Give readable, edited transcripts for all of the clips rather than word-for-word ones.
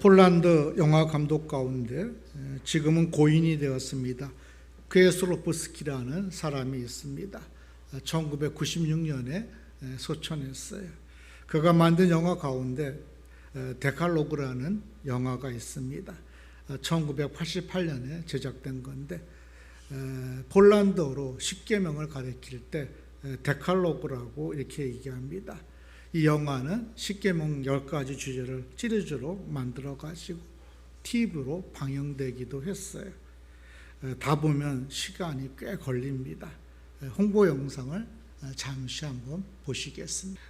폴란드 영화 감독 가운데 지금은 고인이 되었습니다. 괴스로프스키라는 사람이 있습니다. 1996년에 소천했어요. 그가 만든 영화 가운데 데칼로그라는 영화가 있습니다. 1988년에 제작된 건데 폴란드어로 십계명을 가리킬 때 데칼로그라고 이렇게 얘기합니다. 이 영화는 십계명 10가지 주제를 시리즈로 만들어 가지고 TV로 방영되기도 했어요. 다 보면 시간이 꽤 걸립니다. 홍보 영상을 잠시 한번 보시겠습니다.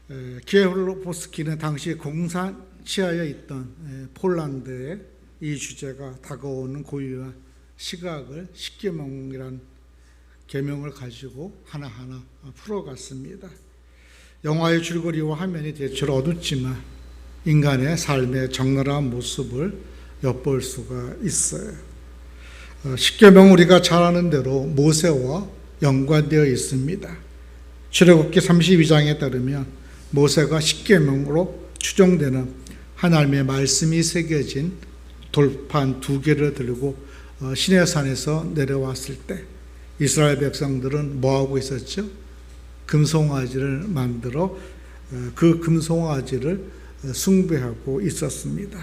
기에르로포스키는 당시 공산치하에 있던 폴란드의 이 주제가 다가오는 고유한 시각을 십계명이란 계명을 가지고 하나하나 풀어갔습니다. 영화의 줄거리와 화면이 대체로 어둡지만 인간의 삶의 적나라한 모습을 엿볼 수가 있어요. 십계명은 우리가 잘 아는 대로 모세와 연관되어 있습니다. 출애굽기 32장에 따르면 모세가 십계명으로 추정되는 하나님의 말씀이 새겨진 돌판 2개를 들고 시내산에서 내려왔을 때 이스라엘 백성들은 뭐하고 있었죠? 금송아지를 만들어 그 금송아지를 숭배하고 있었습니다.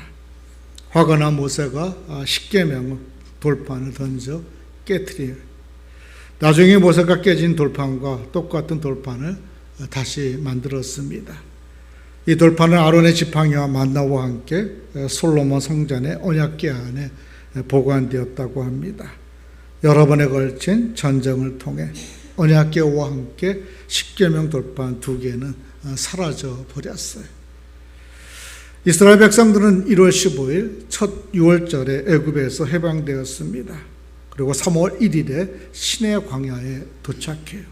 화가 난 모세가 십계명 돌판을 던져 깨트려요. 나중에 모세가 깨진 돌판과 똑같은 돌판을 다시 만들었습니다. 이 돌판은 아론의 지팡이와 만나와 함께 솔로몬 성전의 언약궤 안에 보관되었다고 합니다. 여러 번에 걸친 전쟁을 통해 언약궤와 함께 십계명 돌판 2개는 사라져 버렸어요. 이스라엘 백성들은 1월 15일 첫 6월절에 애굽에서 해방되었습니다. 그리고 3월 1일에 시내 광야에 도착해요.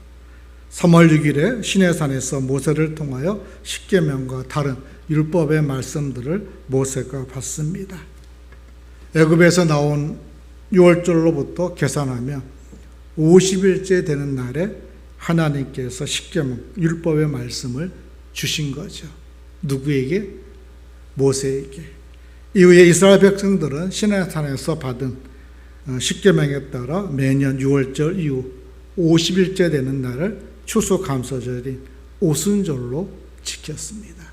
3월 6일에 시내산에서 모세를 통하여 십계명과 다른 율법의 말씀들을 모세가 받습니다. 애굽에서 나온 6월절로부터 계산하면 50일째 되는 날에 하나님께서 십계명 율법의 말씀을 주신 거죠. 누구에게? 모세에게. 이후에 이스라엘 백성들은 시내산에서 받은 십계명에 따라 매년 6월절 이후 50일째 되는 날을 추수감사절인 오순절로 지켰습니다.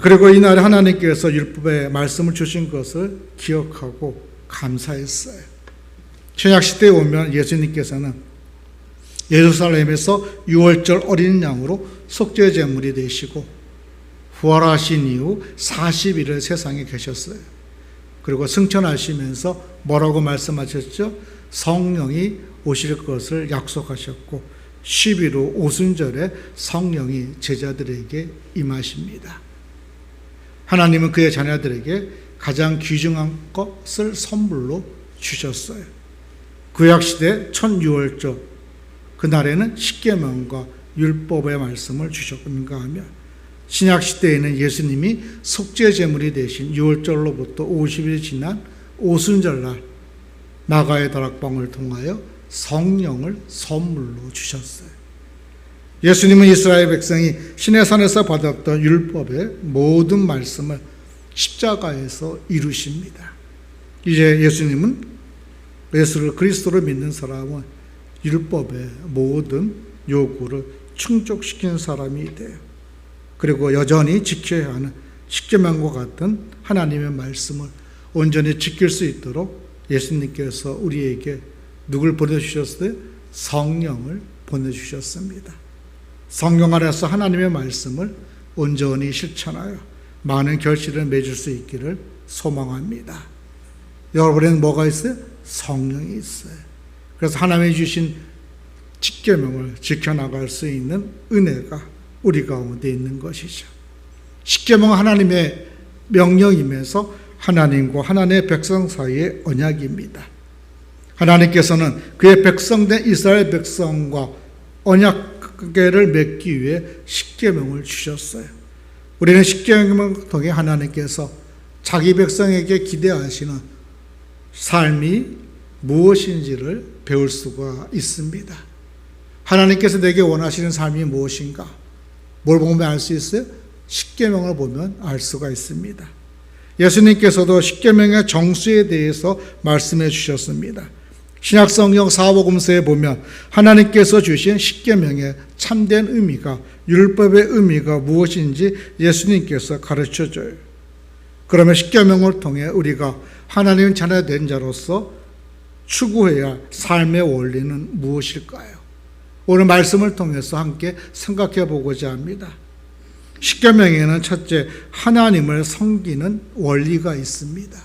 그리고 이날에 하나님께서 율법의 말씀을 주신 것을 기억하고 감사했어요. 신약시대에 오면 예수님께서는 예루살렘에서 6월절 어린 양으로 속죄 제물이 되시고 부활하신 이후 40일을 세상에 계셨어요. 그리고 승천하시면서 뭐라고 말씀하셨죠? 성령이 오실 것을 약속하셨고 11호 오순절에 성령이 제자들에게 임하십니다. 하나님은 그의 자녀들에게 가장 귀중한 것을 선물로 주셨어요. 구약시대 첫 6월절 그날에는 십계명과 율법의 말씀을 주셨는가 하면 신약시대에는 예수님이 속죄제물이 되신 6월절로부터 50일이 지난 오순절날 마가의 다락방을 통하여 성령을 선물로 주셨어요. 예수님은 이스라엘 백성이 시내산에서 받았던 율법의 모든 말씀을 십자가에서 이루십니다. 이제 예수님은 예수를 그리스도로 믿는 사람은 율법의 모든 요구를 충족시킨 사람이 돼요. 그리고 여전히 지켜야 하는 십계명과 같은 하나님의 말씀을 온전히 지킬 수 있도록 예수님께서 우리에게 누굴 보내주셨어요? 성령을 보내주셨습니다. 성령 안에서 하나님의 말씀을 온전히 실천하여 많은 결실을 맺을 수 있기를 소망합니다. 여러분에는 뭐가 있어요? 성령이 있어요. 그래서 하나님이 주신 십계명을 지켜나갈 수 있는 은혜가 우리 가운데 있는 것이죠. 십계명은 하나님의 명령이면서 하나님과 하나님의 백성 사이의 언약입니다. 하나님께서는 그의 백성된 이스라엘 백성과 언약궤를 맺기 위해 십계명을 주셨어요. 우리는 십계명을 통해 하나님께서 자기 백성에게 기대하시는 삶이 무엇인지를 배울 수가 있습니다. 하나님께서 내게 원하시는 삶이 무엇인가? 뭘 보면 알 수 있어요? 십계명을 보면 알 수가 있습니다. 예수님께서도 십계명의 정수에 대해서 말씀해 주셨습니다. 신약성경 사복음서에 보면 하나님께서 주신 십계명의 참된 의미가, 율법의 의미가 무엇인지 예수님께서 가르쳐줘요. 그러면 십계명을 통해 우리가 하나님 자녀된 자로서 추구해야 할 삶의 원리는 무엇일까요? 오늘 말씀을 통해서 함께 생각해 보고자 합니다. 십계명에는 첫째, 하나님을 섬기는 원리가 있습니다.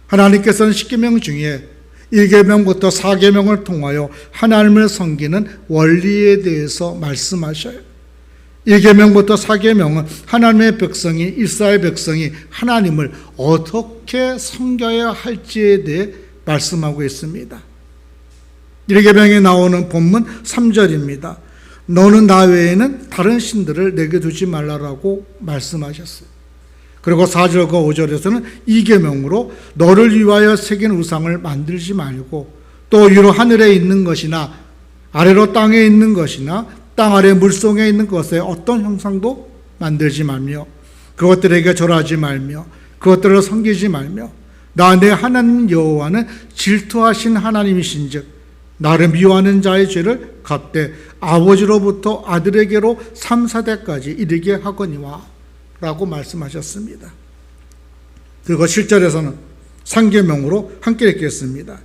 하나님께서는 십계명 중에 1계명부터 4계명을 통하여 하나님을 섬기는 원리에 대해서 말씀하셔요. 1계명부터 4계명은 하나님의 백성이, 이스라엘 백성이 하나님을 어떻게 섬겨야 할지에 대해 말씀하고 있습니다. 1계명에 나오는 본문 3절입니다. 너는 나 외에는 다른 신들을 내게 두지 말라라고 말씀하셨어요. 그리고 4절과 5절에서는 2계명으로 너를 위하여 새긴 우상을 만들지 말고 또 위로 하늘에 있는 것이나 아래로 땅에 있는 것이나 땅 아래 물속에 있는 것에 어떤 형상도 만들지 말며 그것들에게 절하지 말며 그것들을 섬기지 말며 나 내 하나님 여호와는 질투하신 하나님이신즉 나를 미워하는 자의 죄를 갚되 아버지로부터 아들에게로 3, 4대까지 이르게 하거니와 라고 말씀하셨습니다. 그리고 7절에서는 3계명으로 함께 읽겠습니다.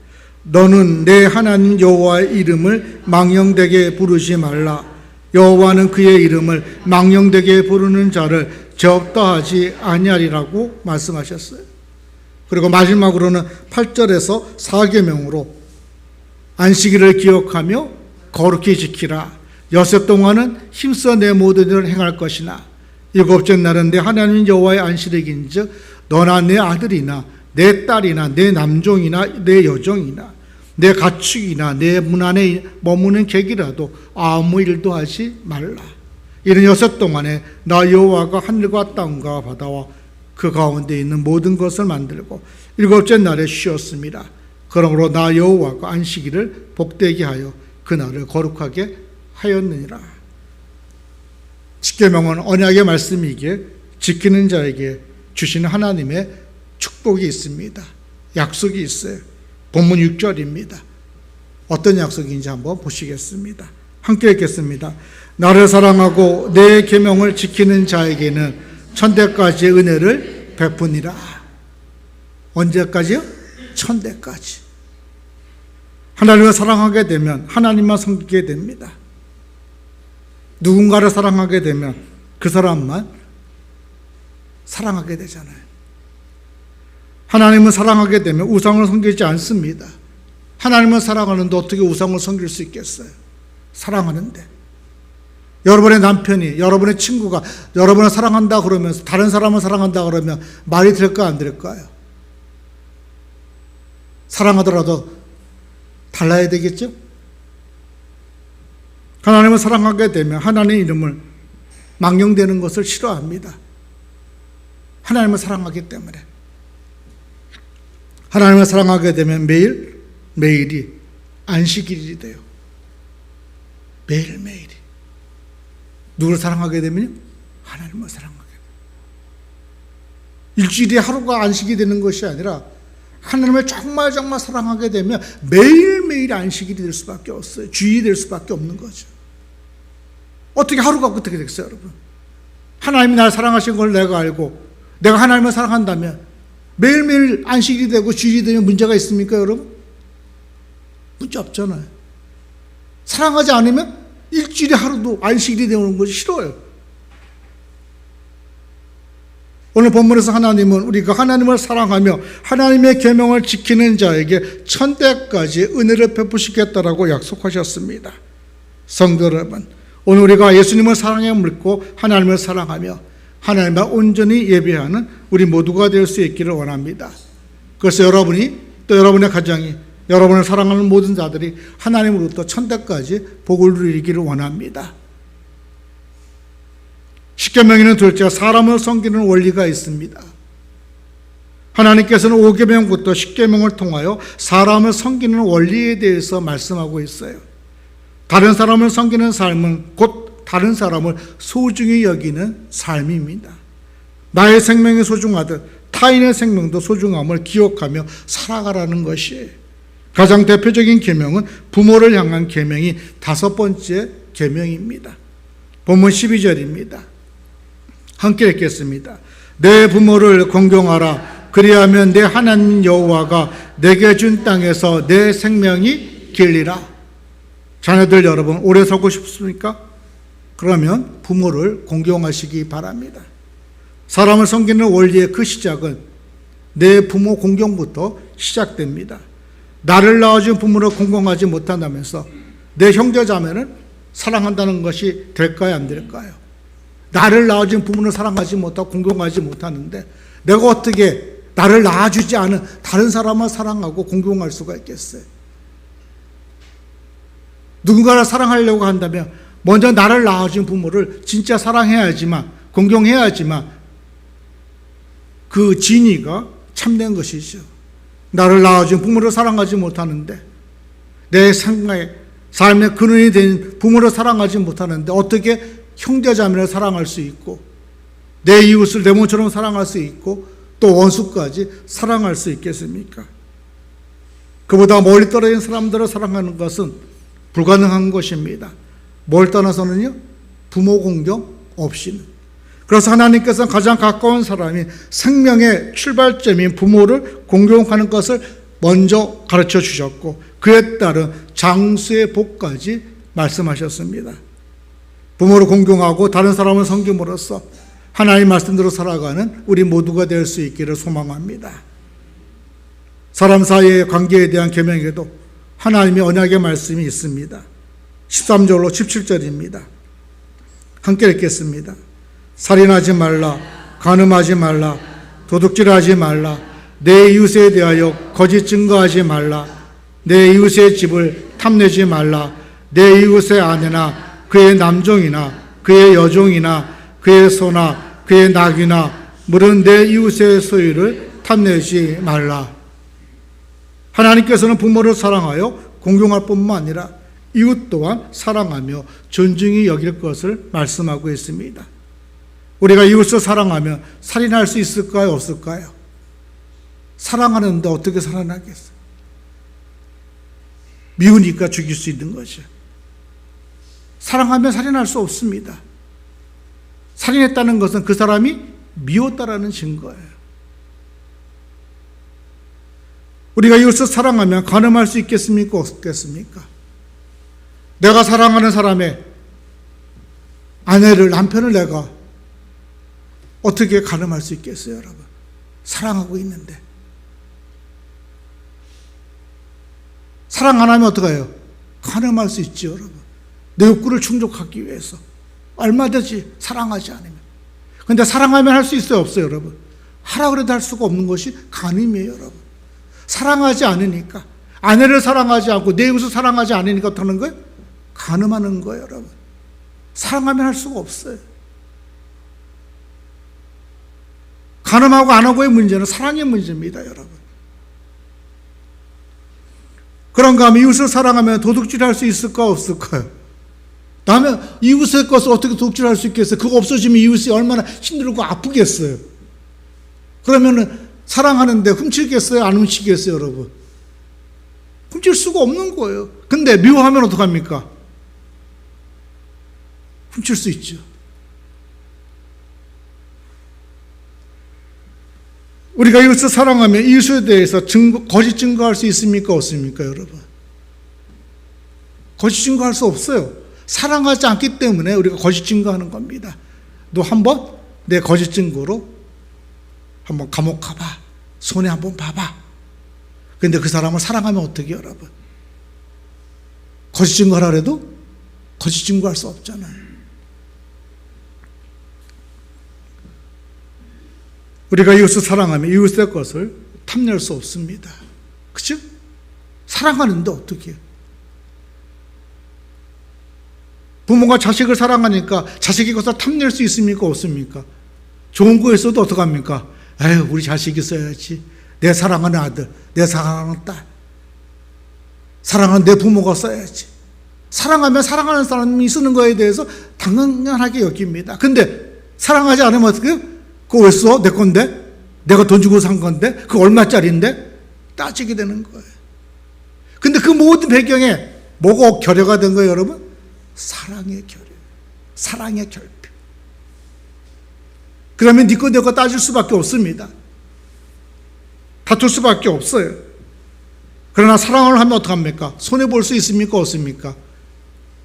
너는 내 하나님 여호와의 이름을 망령되게 부르지 말라. 여호와는 그의 이름을 망령되게 부르는 자를 죄없다 하지 아니하리라고 말씀하셨어요. 그리고 마지막으로는 8절에서 4계명으로 안식일을 기억하며 거룩히 지키라. 여섯 동안은 힘써 내 모든 일을 행할 것이나 일곱째 날은 내 하나님 여호와의 안식일인즉 너나 내 아들이나 내 딸이나 내 남종이나 내 여종이나 내 가축이나 내 문 안에 머무는 객이라도 아무 일도 하지 말라. 이는 여섯 동안에 나 여호와가 하늘과 땅과 바다와 그 가운데 있는 모든 것을 만들고 일곱째 날에 쉬었습니다. 그러므로 나 여호와가 안식일을 복되게 하여 그날을 거룩하게 하였느니라. 십계명은 언약의 말씀이기에 지키는 자에게 주시는 하나님의 축복이 있습니다. 약속이 있어요. 본문 6절입니다. 어떤 약속인지 한번 보시겠습니다. 함께 읽겠습니다. 나를 사랑하고 내 계명을 지키는 자에게는 천대까지의 은혜를 베푸니라. 언제까지요? 천대까지. 하나님을 사랑하게 되면 하나님만 섬기게 됩니다. 누군가를 사랑하게 되면 그 사람만 사랑하게 되잖아요. 하나님을 사랑하게 되면 우상을 섬기지 않습니다. 하나님을 사랑하는데 어떻게 우상을 섬길 수 있겠어요? 사랑하는데. 여러분의 남편이, 여러분의 친구가 여러분을 사랑한다 그러면서 다른 사람을 사랑한다 그러면 말이 될까 안 될까요? 사랑하더라도 달라야 되겠죠? 하나님을 사랑하게 되면 하나님의 이름을 망령되는 것을 싫어합니다. 하나님을 사랑하기 때문에. 하나님을 사랑하게 되면 매일이 안식일이 돼요. 매일매일이. 누구를 사랑하게 되면요? 하나님을 사랑하게 돼요. 일주일에 하루가 안식이 되는 것이 아니라 하나님을 정말 사랑하게 되면 매일매일 안식일이 될 수밖에 없어요. 주일이 될 수밖에 없는 거죠. 어떻게 하루가 어떻게 되겠어요, 여러분? 하나님이 나를 사랑하신 걸 내가 알고 내가 하나님을 사랑한다면 매일매일 안식일이 되고 주일이 되면 문제가 있습니까, 여러분? 문제 없잖아요. 사랑하지 않으면 일주일에 하루도 안식일이 되는 것이 싫어요. 오늘 본문에서 하나님은 우리가 하나님을 사랑하며 하나님의 계명을 지키는 자에게 천대까지 은혜를 베푸시겠다라고 약속하셨습니다. 성도 여러분, 오늘 우리가 예수님을 사랑에 물고 하나님을 사랑하며 하나님과 온전히 예배하는 우리 모두가 될 수 있기를 원합니다. 그래서 여러분이 또 여러분의 가정이 여러분을 사랑하는 모든 자들이 하나님으로부터 천대까지 복을 누리기를 원합니다. 십계명에는 둘째 사람을 섬기는 원리가 있습니다. 하나님께서는 5계명부터 10계명을 통하여 사람을 섬기는 원리에 대해서 말씀하고 있어요. 다른 사람을 섬기는 삶은 곧 다른 사람을 소중히 여기는 삶입니다. 나의 생명이 소중하듯 타인의 생명도 소중함을 기억하며 살아가라는 것이에요. 가장 대표적인 계명은 부모를 향한 계명이 5번째 계명입니다. 본문 12절입니다. 함께 읽겠습니다. 내 부모를 공경하라. 그리하면 내 하나님 여호와가 내게 준 땅에서 내 생명이 길리라. 자녀들 여러분, 오래 살고 싶습니까? 그러면 부모를 공경하시기 바랍니다. 사람을 섬기는 원리의 그 시작은 내 부모 공경부터 시작됩니다. 나를 낳아준 부모를 공경하지 못한다면서 내 형제자매를 사랑한다는 것이 될까요, 안 될까요? 나를 낳아준 부모를 사랑하지 못하고 공경하지 못하는데 내가 어떻게 나를 낳아주지 않은 다른 사람을 사랑하고 공경할 수가 있겠어요? 누군가를 사랑하려고 한다면 먼저 나를 낳아준 부모를 진짜 사랑해야지만, 공경해야지만 그 진의가 참된 것이죠. 나를 낳아준 부모를 사랑하지 못하는데, 내 삶의 근원이 된 부모를 사랑하지 못하는데 어떻게 형제자매를 사랑할 수 있고 내 이웃을 내 몸처럼 사랑할 수 있고 또 원수까지 사랑할 수 있겠습니까? 그보다 멀리 떨어진 사람들을 사랑하는 것은 불가능한 것입니다. 뭘 떠나서는요? 부모 공경 없이는. 그래서 하나님께서는 가장 가까운 사람이 생명의 출발점인 부모를 공경하는 것을 먼저 가르쳐 주셨고 그에 따른 장수의 복까지 말씀하셨습니다. 부모를 공경하고 다른 사람을 섬김으로써 하나님의 말씀대로 살아가는 우리 모두가 될 수 있기를 소망합니다. 사람 사이의 관계에 대한 계명에도 하나님의 언약의 말씀이 있습니다. 13절로 17절입니다. 함께 읽겠습니다. 살인하지 말라, 간음하지 말라, 도둑질하지 말라, 내 이웃에 대하여 거짓 증거하지 말라, 내 이웃의 집을 탐내지 말라, 내 이웃의 아내나 그의 남종이나 그의 여종이나 그의 소나 그의 낙이나 물은 내 이웃의 소유를 탐내지 말라. 하나님께서는 부모를 사랑하여 공경할 뿐만 아니라 이웃 또한 사랑하며 존중히 여길 것을 말씀하고 있습니다. 우리가 이웃을 사랑하면 살인할 수 있을까요? 없을까요? 사랑하는데 어떻게 살아나겠어요? 미우니까 죽일 수 있는 거죠. 사랑하면 살인할 수 없습니다. 살인했다는 것은 그 사람이 미웠다라는 증거예요. 우리가 이웃을 사랑하면 간음할 수 있겠습니까? 없겠습니까? 내가 사랑하는 사람의 아내를, 남편을 내가 어떻게 간음할 수 있겠어요, 여러분? 사랑하고 있는데. 사랑 안 하면 어떡해요? 간음할 수 있죠, 여러분. 내 욕구를 충족하기 위해서. 얼마든지 사랑하지 않으면. 근데 사랑하면 할 수 있어요, 없어요, 여러분? 하라 그래도 할 수가 없는 것이 간음이에요, 여러분. 사랑하지 않으니까, 아내를 사랑하지 않고 내 이웃을 사랑하지 않으니까 어떻게 하는 거예요? 간음하는 거예요, 여러분. 사랑하면 할 수가 없어요. 간음하고 안 하고의 문제는 사랑의 문제입니다, 여러분. 그런가 하면 이웃을 사랑하면 도둑질할 수 있을까, 없을까요? 남의 이웃의 것을 어떻게 도둑질할 수 있겠어요? 그거 없어지면 이웃이 얼마나 힘들고 아프겠어요. 그러면은 사랑하는데 훔치겠어요? 안 훔치겠어요, 여러분? 훔칠 수가 없는 거예요. 근데 미워하면 어떡합니까? 훔칠 수 있죠. 우리가 이웃을 사랑하면 이웃에 대해서 거짓 증거할 수 있습니까? 없습니까, 여러분? 거짓 증거할 수 없어요. 사랑하지 않기 때문에 우리가 거짓 증거하는 겁니다. 너 한번 내 거짓 증거로 한번 감옥 가봐. 손해 한번 봐봐. 근데 그 사람을 사랑하면 어떻게 해요, 여러분? 거짓 증거하라 해도 거짓 증거할 수 없잖아요. 우리가 이웃을 사랑하면 이웃의 것을 탐낼 수 없습니다. 그죠? 사랑하는데 어떻게 해요? 부모가 자식을 사랑하니까 자식의 것을 탐낼 수 있습니까? 없습니까? 좋은 거 있어도 어떡합니까? 에휴, 우리 자식이 써야지. 내 사랑하는 아들, 내 사랑하는 딸, 사랑하는 내 부모가 써야지. 사랑하면 사랑하는 사람이 쓰는 거에 대해서 당연하게 여깁니다. 근데 사랑하지 않으면 어떻게 해요? 그거 왜 써? 내 건데? 내가 돈 주고 산 건데 그거 얼마짜리인데? 따지게 되는 거예요. 근데 그 모든 배경에 뭐가 결여가 된 거예요, 여러분? 사랑의 결여, 사랑의 결핍. 그러면 네 거 내 거 따질 수밖에 없습니다. 다툴 수밖에 없어요. 그러나 사랑을 하면 어떡합니까? 손해볼 수 있습니까? 없습니까?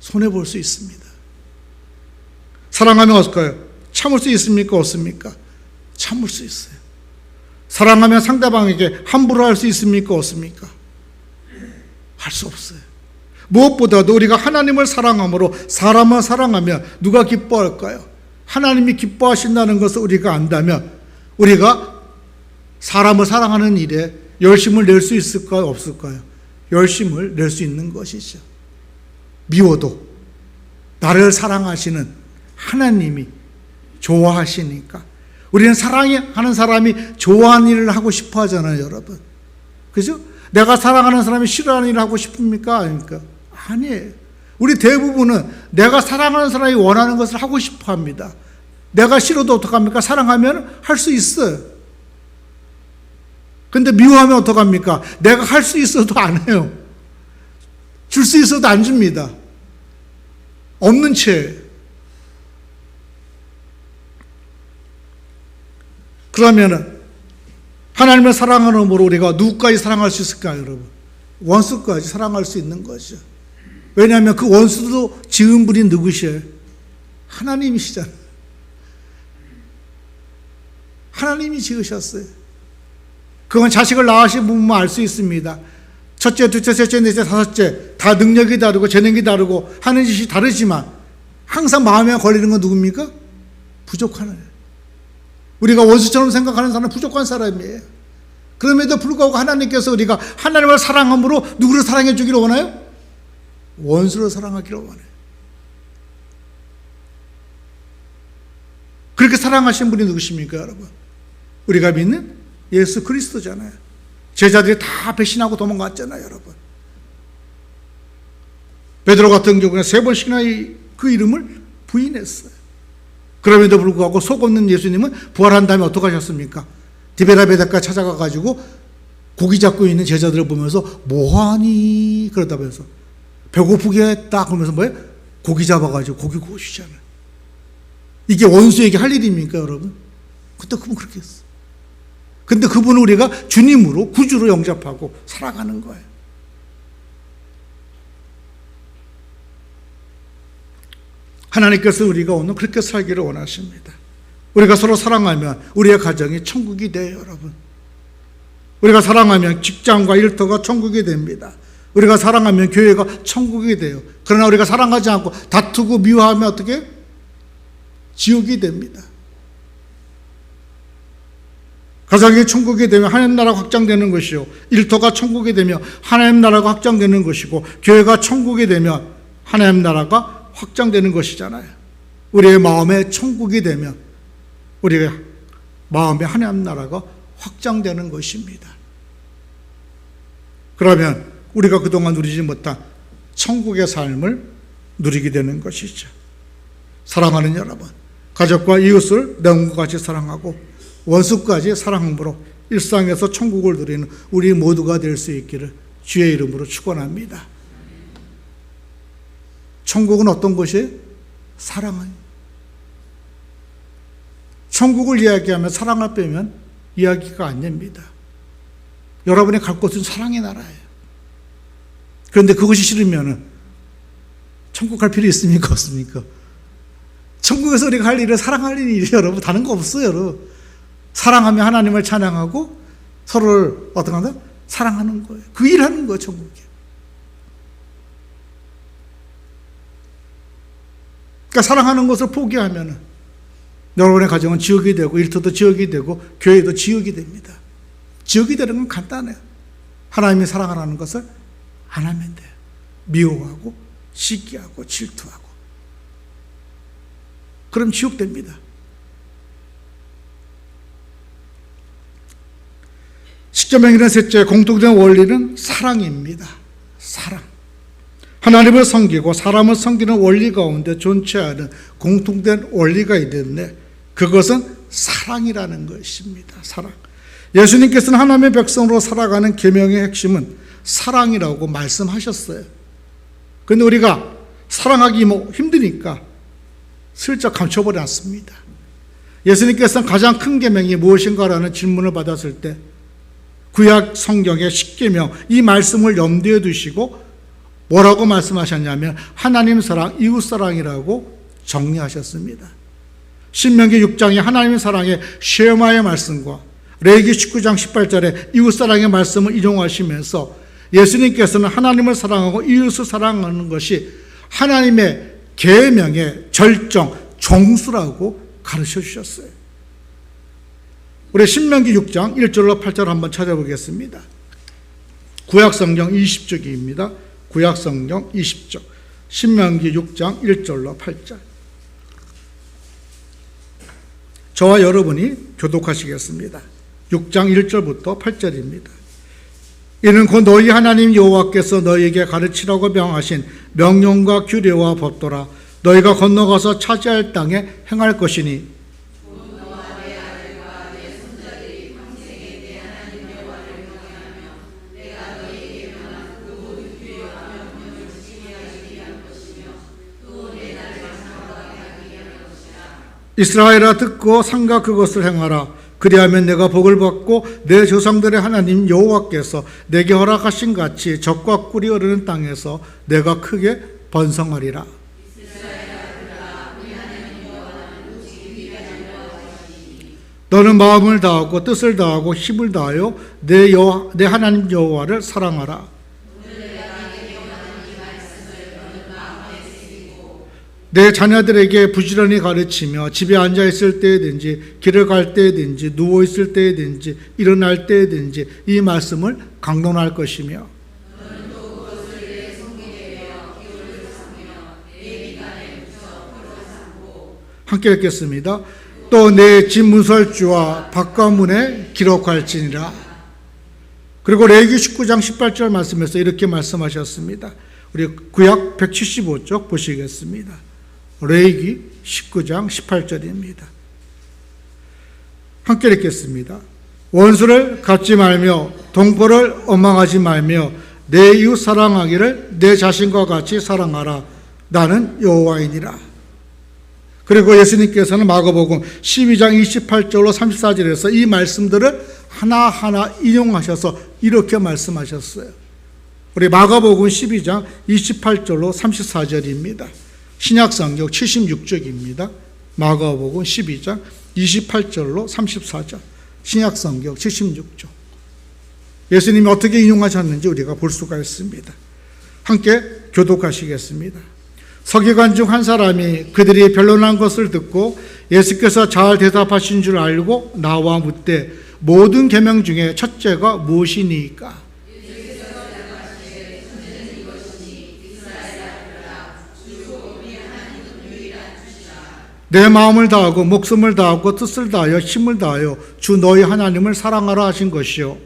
손해볼 수 있습니다. 사랑하면 어떨까요? 참을 수 있습니까? 없습니까? 참을 수 있어요. 사랑하면 상대방에게 함부로 할 수 있습니까? 없습니까? 할 수 없어요. 무엇보다도 우리가 하나님을 사랑함으로 사람을 사랑하면 누가 기뻐할까요? 하나님이 기뻐하신다는 것을 우리가 안다면 우리가 사람을 사랑하는 일에 열심을 낼 수 있을까요? 없을까요? 열심을 낼 수 있는 것이죠. 미워도 나를 사랑하시는 하나님이 좋아하시니까 우리는 사랑하는 사람이 좋아하는 일을 하고 싶어 하잖아요, 여러분. 그죠? 내가 사랑하는 사람이 싫어하는 일을 하고 싶습니까? 아닙니까? 아니에요. 우리 대부분은 내가 사랑하는 사람이 원하는 것을 하고 싶어 합니다. 내가 싫어도 어떡합니까? 사랑하면 할 수 있어요. 근데 미워하면 어떡합니까? 내가 할 수 있어도 안 해요. 줄 수 있어도 안 줍니다. 없는 채. 그러면은 하나님을 사랑하는으로 우리가 누구까지 사랑할 수 있을까요, 여러분? 원수까지 사랑할 수 있는 거죠. 왜냐하면 그 원수도 지은 분이 누구시에요? 하나님이시잖아요. 하나님이 지으셨어요. 그건 자식을 낳으신 분만 알 수 있습니다. 첫째, 둘째, 셋째, 넷째, 다섯째 다 능력이 다르고 재능이 다르고 하는 짓이 다르지만 항상 마음에 걸리는 건 누굽니까? 부족한 거예요. 우리가 원수처럼 생각하는 사람은 부족한 사람이에요. 그럼에도 불구하고 하나님께서 우리가 하나님을 사랑함으로 누구를 사랑해 주기를 원해요? 원수를 사랑하기를 원해요. 그렇게 사랑하신 분이 누구십니까, 여러분? 우리가 믿는 예수 그리스도잖아요. 제자들이 다 배신하고 도망갔잖아요, 여러분. 베드로 같은 경우는 3번씩이나 그 이름을 부인했어요. 그럼에도 불구하고 속 없는 예수님은 부활한 다음에 어떻게 하셨습니까? 디베라베다가 찾아가가지고 고기 잡고 있는 제자들을 보면서 뭐하니? 그러다면서 배고프겠다 그러면서 뭐예요? 고기 잡아가지고 고기 구우시잖아요. 이게 원수에게 할 일입니까, 여러분? 그때 그분 그렇게 했어. 근데 그분을 우리가 주님으로 구주로 영접하고 살아가는 거예요. 하나님께서 우리가 오늘 그렇게 살기를 원하십니다. 우리가 서로 사랑하면 우리의 가정이 천국이 돼요, 여러분. 우리가 사랑하면 직장과 일터가 천국이 됩니다. 우리가 사랑하면 교회가 천국이 돼요. 그러나 우리가 사랑하지 않고 다투고 미워하면 어떻게? 지옥이 됩니다. 가정이 천국이 되면 하나님 나라가 확장되는 것이요, 일터가 천국이 되면 하나님 나라가 확장되는 것이고, 교회가 천국이 되면 하나님 나라가 확장되는 것이잖아요. 우리의 마음에 천국이 되면 우리의 마음에 하나님 나라가 확장되는 것입니다. 그러면 우리가 그동안 누리지 못한 천국의 삶을 누리게 되는 것이죠. 사랑하는 여러분, 가족과 이웃을 내 몸과 같이 사랑하고 원수까지 사랑함으로 일상에서 천국을 누리는 우리 모두가 될 수 있기를 주의 이름으로 축원합니다. 천국은 어떤 곳이에요? 사랑은. 천국을 이야기하면 사랑을 빼면 이야기가 안 됩니다. 여러분이 갈 곳은 사랑의 나라예요. 그런데 그것이 싫으면 천국 갈 필요 있습니까? 없습니까? 천국에서 우리가 할 일은 사랑할 일이에요, 여러분. 다른 거 없어요, 여러분. 사랑하며 하나님을 찬양하고 서로를 어떻게 한다? 사랑하는 거예요. 그 일 하는 거예요, 천국에. 그러니까 사랑하는 것을 포기하면 여러분의 가정은 지옥이 되고 일터도 지옥이 되고 교회도 지옥이 됩니다. 지옥이 되는 건 간단해요. 하나님이 사랑하라는 것을 안 하면 돼요. 미워하고 시기하고 질투하고. 그럼 지옥 됩니다. 십계명이라는 셋째 공통된 원리는 사랑입니다. 사랑. 하나님을 섬기고 사람을 섬기는 원리 가운데 존재하는 공통된 원리가 있는데 그것은 사랑이라는 것입니다. 사랑. 예수님께서는 하나님의 백성으로 살아가는 계명의 핵심은 사랑이라고 말씀하셨어요. 그런데 우리가 사랑하기 힘드니까 슬쩍 감춰버렸습니다. 예수님께서는 가장 큰 계명이 무엇인가라는 질문을 받았을 때 구약 성경의 십계명 이 말씀을 염두에 두시고 뭐라고 말씀하셨냐면 하나님 사랑, 이웃 사랑이라고 정리하셨습니다. 신명기 6장에 하나님의 사랑의 쉐마의 말씀과 레위기 19장 18절에 이웃 사랑의 말씀을 인용하시면서 예수님께서는 하나님을 사랑하고 이웃을 사랑하는 것이 하나님의 계명의 절정, 종수라고 가르쳐 주셨어요. 우리 신명기 6장 1절로 8절 한번 찾아보겠습니다. 구약성경 20쪽입니다. 구약성경 20쪽 신명기 6장 1절로 8절 저와 여러분이 교독하시겠습니다. 6장 1절부터 8절입니다. 이는 곧 너희 하나님 여호와께서 너희에게 가르치라고 명하신 명령과 규례와 법도라. 너희가 건너가서 차지할 땅에 행할 것이니 이스라엘아 듣고 삼가 그것을 행하라. 그리하면 내가 복을 받고 내 조상들의 하나님 여호와께서 내게 허락하신 같이 젖과 꿀이 흐르는 땅에서 내가 크게 번성하리라. 너는 마음을 다하고 뜻을 다하고 힘을 다하여 내 하나님 여호와를 사랑하라. 내 자녀들에게 부지런히 가르치며 집에 앉아 있을 때든지 길을 갈 때든지 누워 있을 때든지 일어날 때든지 이 말씀을 강론할 것이며 함께 읽겠습니다. 또 내 집 문설주와 바깥문에 기록할지니라. 그리고 레위기 19장 18절 말씀에서 이렇게 말씀하셨습니다. 우리 구약 175쪽 보시겠습니다. 레위기 19장 18절입니다. 함께 읽겠습니다. 원수를 갚지 말며 동포를 원망하지 말며 내 이웃 사랑하기를 내 자신과 같이 사랑하라. 나는 여호와이니라. 그리고 예수님께서는 마가복음 12장 28절로 34절에서 이 말씀들을 하나하나 인용하셔서 이렇게 말씀하셨어요. 우리 마가복음 12장 28절로 34절입니다. 신약성경 76쪽입니다. 마가복음 12장 28절로 34절 신약성경 76쪽 예수님이 어떻게 인용하셨는지 우리가 볼 수가 있습니다. 함께 교독하시겠습니다. 서기관 중 한 사람이 그들이 변론한 것을 듣고 예수께서 잘 대답하신 줄 알고 나와 묻되 모든 계명 중에 첫째가 무엇이니까? 내 마음을 다하고 목숨을 다하고 뜻을 다하여 힘을 다하여 주 너희 하나님을 사랑하라 하신 것이요.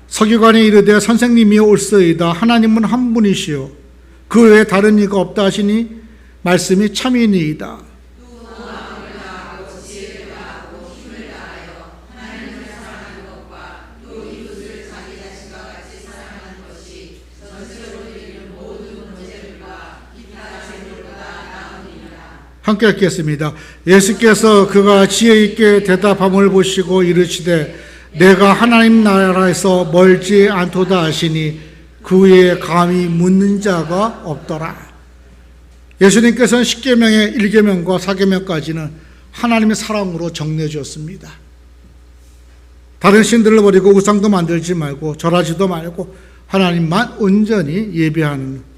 서기관이 이르되 선생님이 옳으이다. 하나님은 한 분이시요 그 외에 다른 이가 없다 하시니 말씀이 참이니이다. 함께 읽겠습니다. 예수께서 그가 지혜 있게 대답함을 보시고 이르시되 내가 하나님 나라에서 멀지 않도다 하시니 그 위에 감히 묻는 자가 없더라. 예수님께서는 10계명의 1계명과 4계명까지는 하나님의 사랑으로 정리해 주었습니다. 다른 신들을 버리고 우상도 만들지 말고 절하지도 말고 하나님만 온전히 예배하는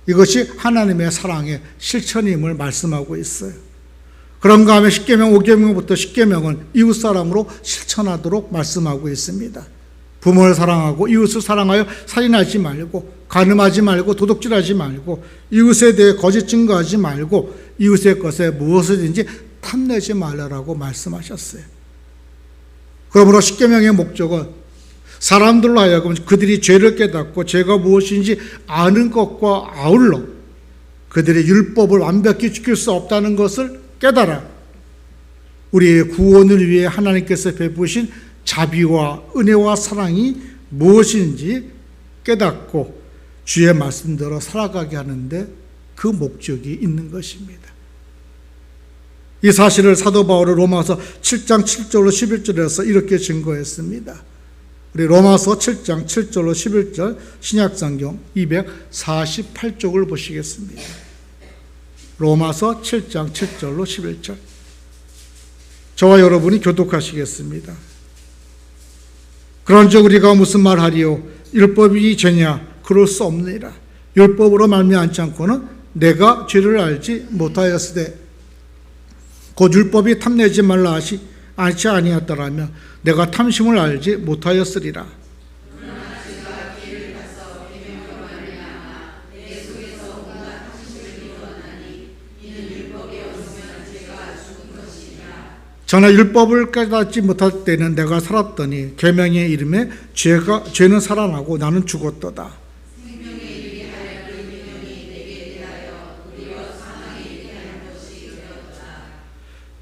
이것이 하나님의 사랑의 실천임을 말씀하고 있어요. 그런가 하면 10계명, 5계명부터 10계명은 이웃사랑으로 실천하도록 말씀하고 있습니다. 부모를 사랑하고 이웃을 사랑하여 살인하지 말고 간음하지 말고 도둑질하지 말고 이웃에 대해 거짓 증거하지 말고 이웃의 것에 무엇이든지 탐내지 말라라고 말씀하셨어요. 그러므로 10계명의 목적은 사람들로 하여금 그들이 죄를 깨닫고 죄가 무엇인지 아는 것과 아울러 그들의 율법을 완벽히 지킬 수 없다는 것을 깨달아 우리의 구원을 위해 하나님께서 베푸신 자비와 은혜와 사랑이 무엇인지 깨닫고 주의 말씀대로 살아가게 하는데 그 목적이 있는 것입니다. 이 사실을 사도 바울은 로마서 7장 7절로 11절에서 이렇게 증거했습니다. 우리 로마서 7장 7절로 11절 신약성경 248쪽을 보시겠습니다. 로마서 7장 7절로 11절 저와 여러분이 교독하시겠습니다. 그런즉 우리가 무슨 말하리요? 율법이 죄냐? 그럴 수 없느니라. 율법으로 말미암지 않고는 내가 죄를 알지 못하였으되 곧 율법이 탐내지 말라 하지 아니하였더라면 내가 탐심을 알지 못하였으리라. 전에 율법을 깨닫지 못할 때는 내가 살았더니 계명의 이름에 죄는 살아나고 나는 죽었도다.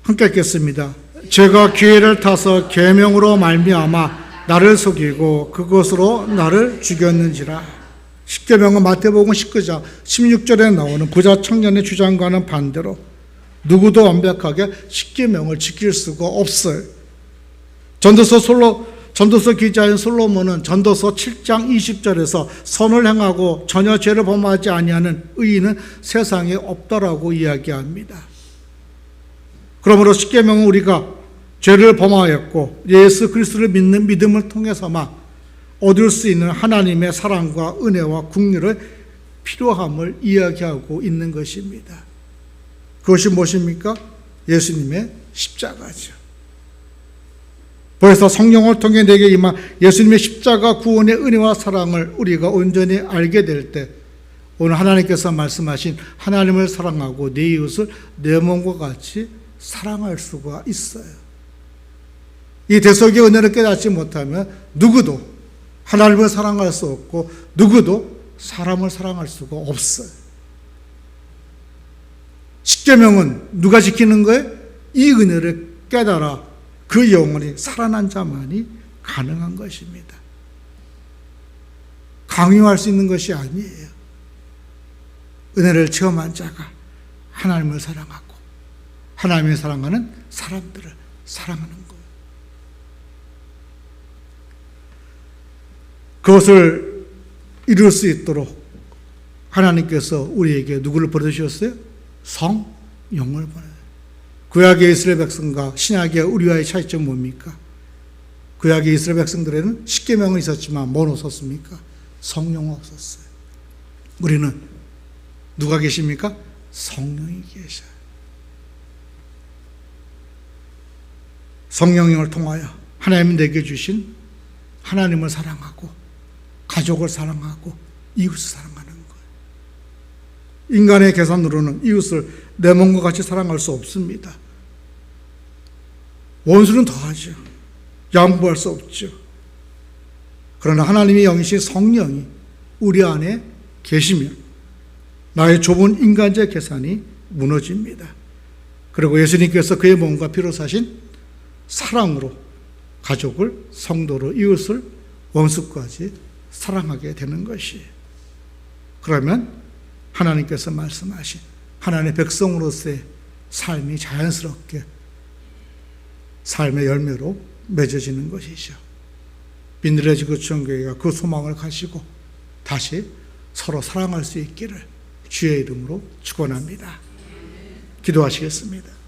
함께 읽겠습니다. 죄가 기회를 타서 계명으로 말미암아 나를 속이고 그것으로 나를 죽였는지라. 십계명은 마태복음 19장 16절에 나오는 부자 청년의 주장과는 반대로 누구도 완벽하게 십계명을 지킬 수가 없어요. 전도서 기자인 솔로몬은 전도서 7장 20절에서 선을 행하고 전혀 죄를 범하지 아니하는 의인은 세상에 없다라고 이야기합니다. 그러므로 십계명은 우리가 죄를 범하였고 예수 그리스도를 믿는 믿음을 통해서만 얻을 수 있는 하나님의 사랑과 은혜와 긍휼의 필요함을 이야기하고 있는 것입니다. 그것이 무엇입니까? 예수님의 십자가죠. 그래서 성령을 통해 내게 임한 예수님의 십자가 구원의 은혜와 사랑을 우리가 온전히 알게 될 때 오늘 하나님께서 말씀하신 하나님을 사랑하고 내 이웃을 내 몸과 같이 사랑할 수가 있어요. 이 대속의 은혜를 깨닫지 못하면 누구도 하나님을 사랑할 수 없고 누구도 사람을 사랑할 수가 없어요. 십계명은 누가 지키는 거예요? 이 은혜를 깨달아 그 영혼이 살아난 자만이 가능한 것입니다. 강요할 수 있는 것이 아니에요. 은혜를 체험한 자가 하나님을 사랑하고 하나님을 사랑하는 사람들을 사랑하는 거예요. 그것을 이룰 수 있도록 하나님께서 우리에게 누구를 보내주셨어요? 성령을 보내요. 구약의 이스라엘 백성과 신약의 우리와의 차이점은 뭡니까? 구약의 이스라엘 백성들에는 십계명은 있었지만 뭘 없었습니까? 성령은 없었어요. 우리는 누가 계십니까? 성령이 계셔요. 성령을 통하여 하나님이 내게 주신 하나님을 사랑하고 가족을 사랑하고 이웃을 사랑하는 거예요. 인간의 계산으로는 이웃을 내 몸과 같이 사랑할 수 없습니다. 원수는 더하죠. 양보할 수 없죠. 그러나 하나님의 영이신 성령이 우리 안에 계시면 나의 좁은 인간적 계산이 무너집니다. 그리고 예수님께서 그의 몸과 피로 사신 사랑으로 가족을, 성도를, 이웃을, 원수까지 사랑하게 되는 것이에요. 그러면 하나님께서 말씀하신 하나님의 백성으로서의 삶이 자연스럽게 삶의 열매로 맺어지는 것이죠. 빈들의 지구촌교회가 그 소망을 가지고 다시 서로 사랑할 수 있기를 주의 이름으로 축원합니다. 기도하시겠습니다.